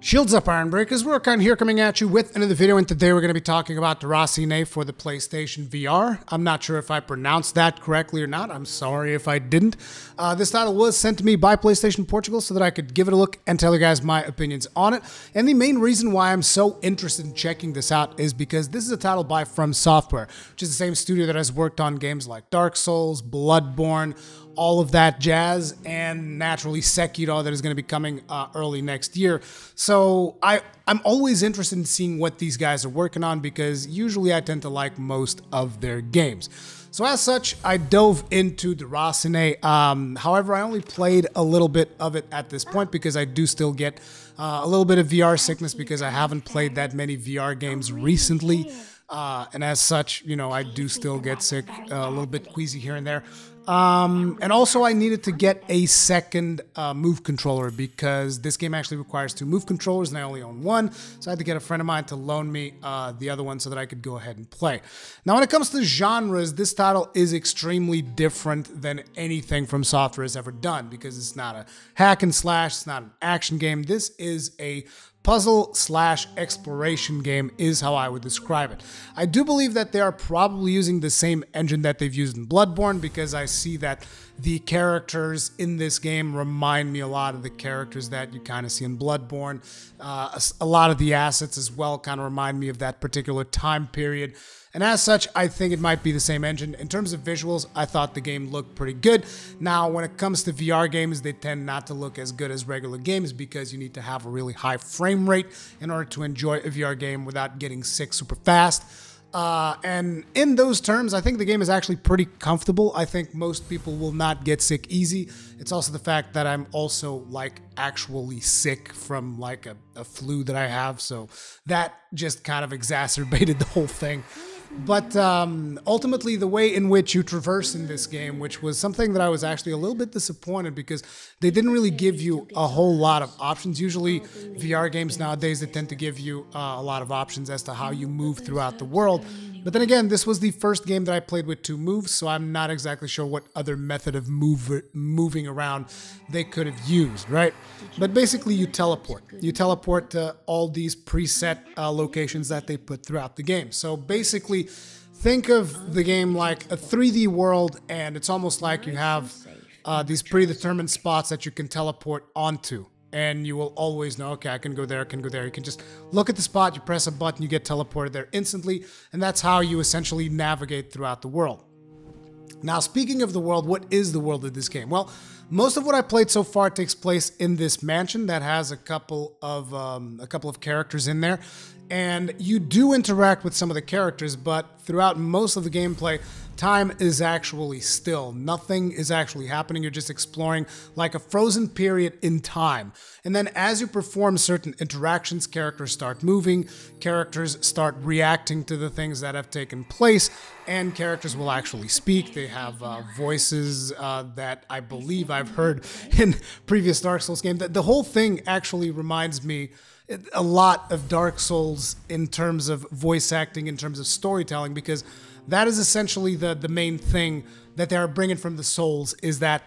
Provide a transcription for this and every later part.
Shields up, Iron Breakers. Rurikhan here coming at you with another video, and today we're going to be talking about Deracine for the PlayStation VR. I'm not sure if I pronounced that correctly or not. I'm sorry if I didn't. This title was sent to me by PlayStation Portugal so that I could give it a look and tell you guys my opinions on it. And the main reason why I'm so interested in checking this out is because this is a title by From Software, which is the same studio that has worked on games like Dark Souls, Bloodborne, all of that jazz, and naturally Sekiro that is going to be coming early next year. So I'm always interested in seeing what these guys are working on because usually I tend to like most of their games. So as such, I dove into Déraciné. However, I only played a little bit of it at this point because I do still get a little bit of VR sickness because I haven't played that many VR games recently. And as such, you know, I do still get sick, a little bit queasy here and there. And also I needed to get a second move controller because this game actually requires 2 move controllers and I only own one. So I had to get a friend of mine to loan me the other one so that I could go ahead and play. Now when it comes to genres, this title is extremely different than anything From Software has ever done because it's not a hack and slash, it's not an action game. This is a puzzle/exploration game is how I would describe it. I do believe that they are probably using the same engine that they've used in Bloodborne because I see that the characters in this game remind me a lot of the characters that you kind of see in Bloodborne. A lot of the assets as well kind of remind me of that particular time period. And as such, I think it might be the same engine. In terms of visuals, I thought the game looked pretty good. Now, when it comes to VR games, they tend not to look as good as regular games because you need to have a really high frame rate in order to enjoy a VR game without getting sick super fast. And in those terms, I think the game is actually pretty comfortable. I think most people will not get sick easy. It's also the fact that I'm also like actually sick from like a flu that I have. So that just kind of exacerbated the whole thing. But ultimately, the way in which you traverse in this game, which was something that I was actually a little bit disappointed because they didn't really give you a whole lot of options. Usually, VR games nowadays, they tend to give you a lot of options as to how you move throughout the world. But then again, this was the first game that I played with 2 moves, so I'm not exactly sure what other method of moving around they could have used, right? But basically, you teleport. You teleport to all these preset locations that they put throughout the game. So basically, think of the game like a 3D world, and it's almost like you have these predetermined spots that you can teleport onto. And you will always know, okay, I can go there, I can go there. You can just look at the spot, you press a button, you get teleported there instantly, and that's how you essentially navigate throughout the world. Now, speaking of the world, what is the world of this game? Well, most of what I played so far takes place in this mansion that has a couple of characters in there, and you do interact with some of the characters, but throughout most of the gameplay, time is actually still. Nothing is actually happening. You're just exploring like a frozen period in time. And then as you perform certain interactions, characters start moving, characters start reacting to the things that have taken place, and characters will actually speak. They have voices that I believe I've heard in previous Dark Souls games. The whole thing actually reminds me a lot of Dark Souls in terms of voice acting, in terms of storytelling, because that is essentially the main thing that they are bringing from the Souls is that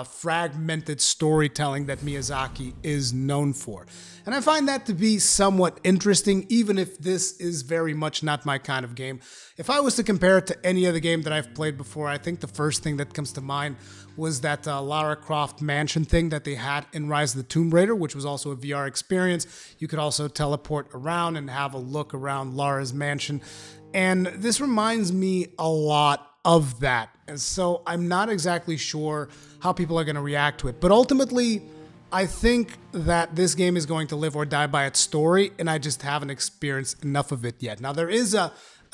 fragmented storytelling that Miyazaki is known for. And I find that to be somewhat interesting, even if this is very much not my kind of game. If I was to compare it to any other game that I've played before, I think the first thing that comes to mind was that Lara Croft mansion thing that they had in Rise of the Tomb Raider, which was also a VR experience. You could also teleport around and have a look around Lara's mansion. And this reminds me a lot of that. And so I'm not exactly sure how people are going to react to it. But ultimately, I think that this game is going to live or die by its story, and I just haven't experienced enough of it yet. Now, there is a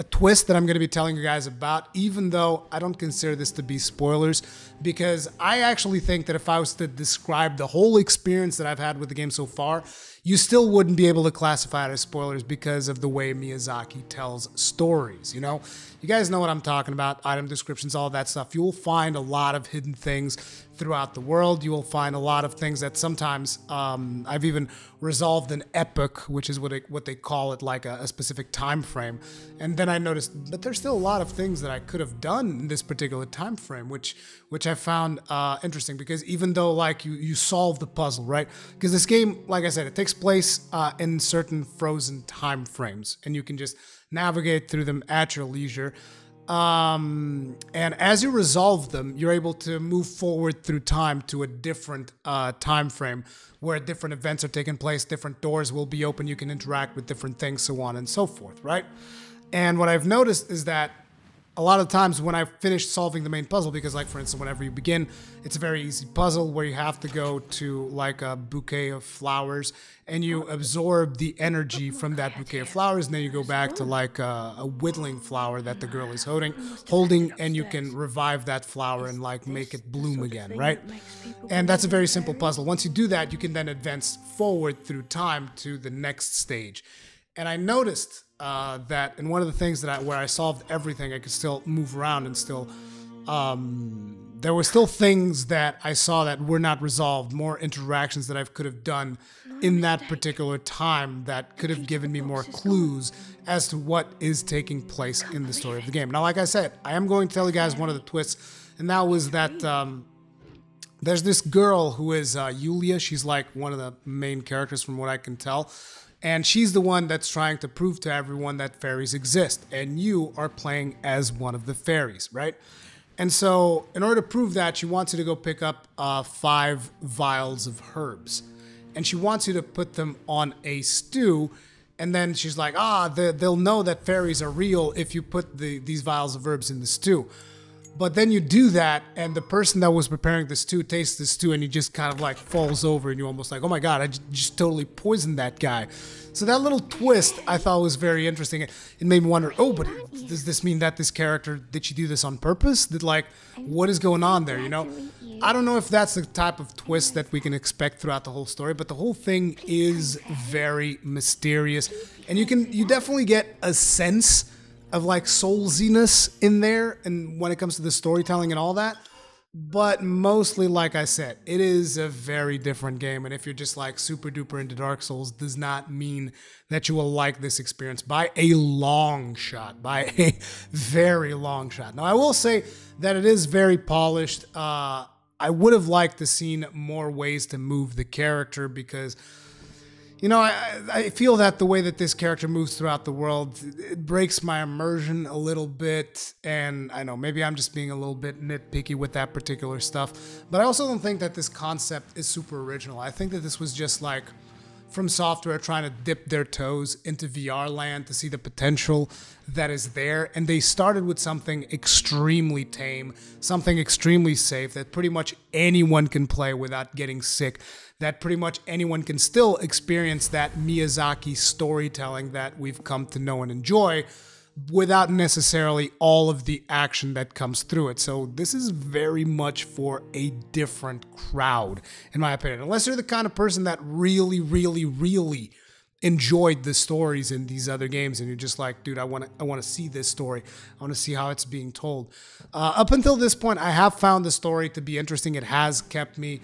twist that I'm going to be telling you guys about, even though I don't consider this to be spoilers, because I actually think that if I was to describe the whole experience that I've had with the game so far, you still wouldn't be able to classify it as spoilers because of the way Miyazaki tells stories, you know? You guys know what I'm talking about, item descriptions, all that stuff. You will find a lot of hidden things throughout the world. You will find a lot of things that sometimes I've even resolved an epoch, which is what they call it, like a specific time frame. And then I noticed, but there's still a lot of things that I could have done in this particular time frame, which I found interesting because even though like you solve the puzzle, right? Because this game, like I said, it takes takes place in certain frozen time frames, and you can just navigate through them at your leisure. And as you resolve them, you're able to move forward through time to a different time frame where different events are taking place, different doors will be open, you can interact with different things, so on and so forth, right? And what I've noticed is that a lot of times when I finish solving the main puzzle, because like for instance, whenever you begin, it's a very easy puzzle where you have to go to like a bouquet of flowers and you absorb the energy from that bouquet of flowers, and then you go back to like a whittling flower that the girl is holding, and you can revive that flower and like make it bloom again, right? And that's a very simple puzzle. Once you do that, you can then advance forward through time to the next stage. And I noticed that in one of the things that where I solved everything, I could still move around and still, there were still things that I saw that were not resolved, more interactions that I could have done in that particular time that could have given me more clues as to what is taking place in the story of the game. Now, like I said, I am going to tell you guys one of the twists, and that was that there's this girl who is Yulia. She's like one of the main characters from what I can tell. And she's the one that's trying to prove to everyone that fairies exist. And you are playing as one of the fairies, right? And so in order to prove that, she wants you to go pick up 5 vials of herbs. And she wants you to put them on a stew. And then she's like, they'll know that fairies are real if you put these vials of herbs in the stew. But then you do that, and the person that was preparing the stew tastes the stew, and he just kind of like falls over, and you're almost like, oh my god, I just totally poisoned that guy. So that little twist I thought was very interesting. It made me wonder, oh, but does this mean that this character, did she do this on purpose? What is going on there, you know? I don't know if that's the type of twist that we can expect throughout the whole story, but the whole thing is very mysterious. And you definitely get a sense of like soulsiness in there, and when it comes to the storytelling and all that, but mostly, like I said, it is a very different game. And if you're just like super duper into Dark Souls, does not mean that you will like this experience by a long shot, by a very long shot. Now, I will say that it is very polished. I would have liked to seen more ways to move the character, because you know, I feel that the way that this character moves throughout the world, it breaks my immersion a little bit. And I know maybe I'm just being a little bit nitpicky with that particular stuff. But I also don't think that this concept is super original. I think that this was just like From Software trying to dip their toes into VR land to see the potential that is there. And they started with something extremely tame, something extremely safe that pretty much anyone can play without getting sick, that pretty much anyone can still experience that Miyazaki storytelling that we've come to know and enjoy without necessarily all of the action that comes through it. So this is very much for a different crowd, in my opinion. Unless you're the kind of person that really, really, really enjoyed the stories in these other games, and you're just like, dude, I want to see this story. I want to see how it's being told. Up until this point, I have found the story to be interesting. It has kept me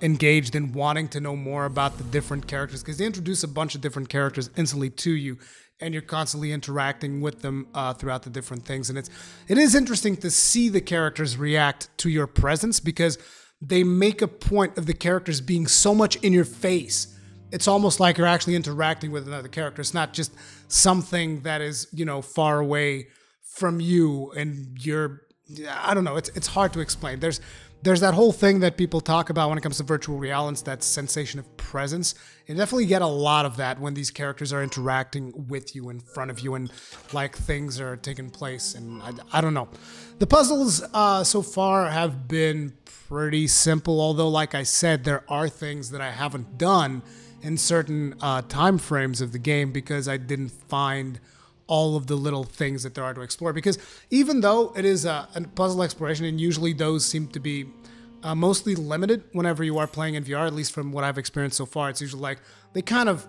engaged in wanting to know more about the different characters, because they introduce a bunch of different characters instantly to you, and you're constantly interacting with them throughout the different things. And it is interesting to see the characters react to your presence, because they make a point of the characters being so much in your face. It's almost like you're actually interacting with another character. It's not just something that is, you know, far away from you and I don't know, it's hard to explain. There's that whole thing that people talk about when it comes to virtual reality, that sensation of presence. You definitely get a lot of that when these characters are interacting with you, in front of you, and like things are taking place. And I don't know. The puzzles so far have been pretty simple, although like I said, there are things that I haven't done in certain time frames of the game because I didn't find all of the little things that there are to explore. Because even though it is a puzzle exploration, and usually those seem to be mostly limited whenever you are playing in VR, at least from what I've experienced so far, it's usually like they kind of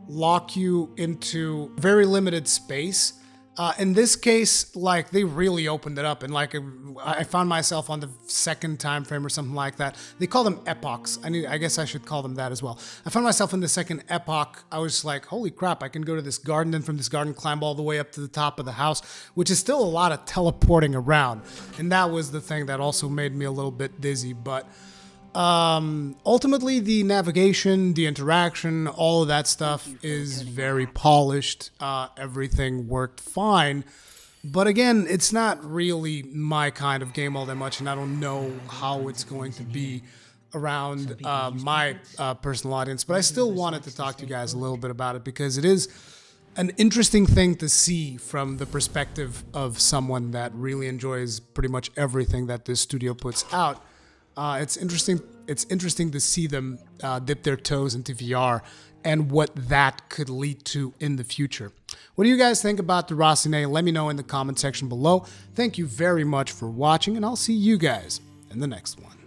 lock you into very limited space. In this case, like they really opened it up, and like I found myself on the second time frame or something like that. They call them epochs. I guess I should call them that as well. I found myself in the second epoch. I was like, holy crap, I can go to this garden, then from this garden climb all the way up to the top of the house, which is still a lot of teleporting around. And that was the thing that also made me a little bit dizzy. But Ultimately, the navigation, the interaction, all of that stuff is very polished. Everything worked fine. But again, it's not really my kind of game all that much, and I don't know how it's going to be around my personal audience. But I still wanted to talk to you guys a little bit about it because it is an interesting thing to see from the perspective of someone that really enjoys pretty much everything that this studio puts out. It's interesting. It's interesting to see them dip their toes into VR and what that could lead to in the future. What do you guys think about Deracine? Let me know in the comment section below. Thank you very much for watching, and I'll see you guys in the next one.